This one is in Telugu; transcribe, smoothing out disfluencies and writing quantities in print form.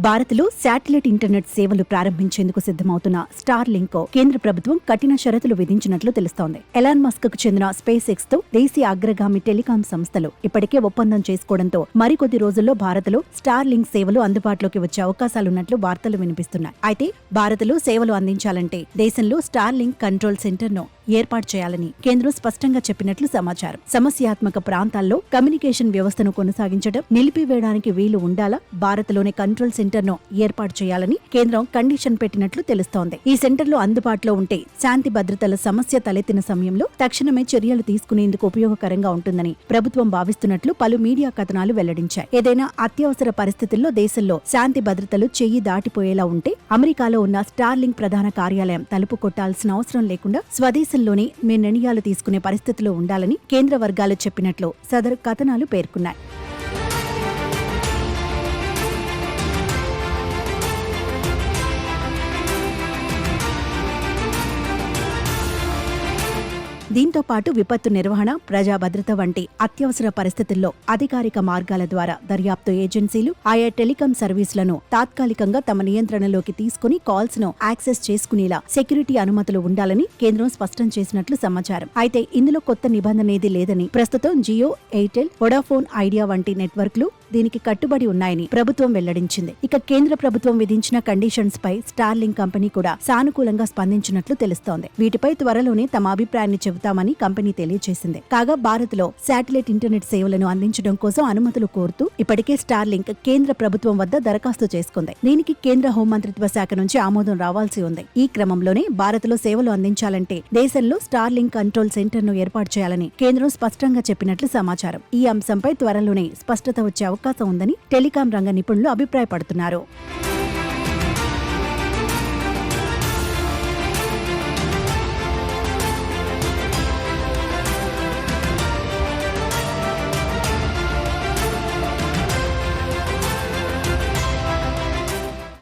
భారత్లో శాటిలైట్ ఇంటర్నెట్ సేవలు ప్రారంభించేందుకు సిద్ధమవుతున్న స్టార్ లింక్ కేంద్ర ప్రభుత్వం కఠిన షరతులు విధించినట్లు తెలుస్తోంది. ఎలాన్ మస్క్ కు చెందిన స్పేస్ ఎక్స్ తో దేశీయ అగ్రగామి టెలికాం సంస్థలు ఇప్పటికే ఒప్పందం చేసుకోవడంతో మరికొద్ది రోజుల్లో భారత్లో స్టార్ లింక్ సేవలు అందుబాటులోకి వచ్చే అవకాశాలున్నట్లు వార్తలు వినిపిస్తున్నాయి. అయితే భారత్లో సేవలు అందించాలంటే దేశంలో స్టార్ లింక్ కంట్రోల్ సెంటర్ ను ఏర్పాటు చేయాలని కేంద్రం స్పష్టంగా చెప్పినట్లు సమాచారం. సమస్యాత్మక ప్రాంతాల్లో కమ్యూనికేషన్ వ్యవస్థను కొనసాగించడం నిలిపివేయడానికి వీలు ఉండాలా, భారత్లోనే కంట్రోల్ సెంటర్ ను ఏర్పాటు చేయాలని కేంద్రం కండిషన్ పెట్టినట్లు తెలుస్తోంది. ఈ సెంటర్లు అందుబాటులో ఉంటే శాంతి భద్రతల సమస్య తలెత్తిన సమయంలో తక్షణమే చర్యలు తీసుకునేందుకు ఉపయోగకరంగా ఉంటుందని ప్రభుత్వం భావిస్తున్నట్లు పలు మీడియా కథనాలు వెల్లడించాయి. ఏదైనా అత్యవసర పరిస్థితుల్లో దేశంలో శాంతి భద్రతలు చెయ్యి దాటిపోయేలా ఉంటే అమెరికాలో ఉన్న స్టార్ లింక్ ప్రధాన కార్యాలయం తలుపు కొట్టాల్సిన అవసరం లేకుండా స్వదేశంలోనే నిర్ణయాలు తీసుకునే పరిస్థితిలో ఉండాలని కేంద్ర వర్గాలు చెప్పినట్లు సదరు కథనాలు పేర్కొన్నాయి. దీంతో పాటు విపత్తు నిర్వహణ, ప్రజా భద్రత వంటి అత్యవసర పరిస్థితుల్లో అధికారిక మార్గాల ద్వారా దర్యాప్తు ఏజెన్సీలు ఆయా టెలికాం సర్వీసులను తాత్కాలికంగా తమ నియంత్రణలోకి తీసుకుని కాల్స్ ను యాక్సెస్ చేసుకునేలా సెక్యూరిటీ అనుమతులు ఉండాలని కేంద్రం స్పష్టం చేసినట్లు సమాచారం. అయితే ఇందులో కొత్త నిబంధనేది లేదని, ప్రస్తుతం జియో, ఎయిర్టెల్, వొడాఫోన్ ఐడియా వంటి నెట్వర్క్లు దీనికి కట్టుబడి ఉన్నాయని ప్రభుత్వం వెల్లడించింది. ఇక కేంద్ర ప్రభుత్వం విధించిన కండిషన్స్ పై స్టార్ లింక్ కంపెనీ కూడా సానుకూలంగా స్పందించినట్లు తెలుస్తోంది. వీటిపై త్వరలోనే తమ అభిప్రాయాన్ని చెబుతామని కంపెనీ తెలియజేసింది. కాగా భారత్ లో శాటిలైట్ ఇంటర్నెట్ సేవలను అందించడం కోసం అనుమతులు కోరుతూ ఇప్పటికే స్టార్ లింక్ కేంద్ర ప్రభుత్వం వద్ద దరఖాస్తు చేసుకుంది. దీనికి కేంద్ర హోంమంత్రిత్వ శాఖ నుంచి ఆమోదం రావాల్సి ఉంది. ఈ క్రమంలోనే భారత్ లో సేవలు అందించాలంటే దేశంలో స్టార్ లింక్ కంట్రోల్ సెంటర్ ను ఏర్పాటు చేయాలని కేంద్రం స్పష్టంగా చెప్పినట్లు సమాచారం. ఈ అంశంపై త్వరలోనే స్పష్టత వచ్చే అవకాశం ఉందని టెలికాం రంగ నిపుణులు అభిప్రాయపడుతున్నారు.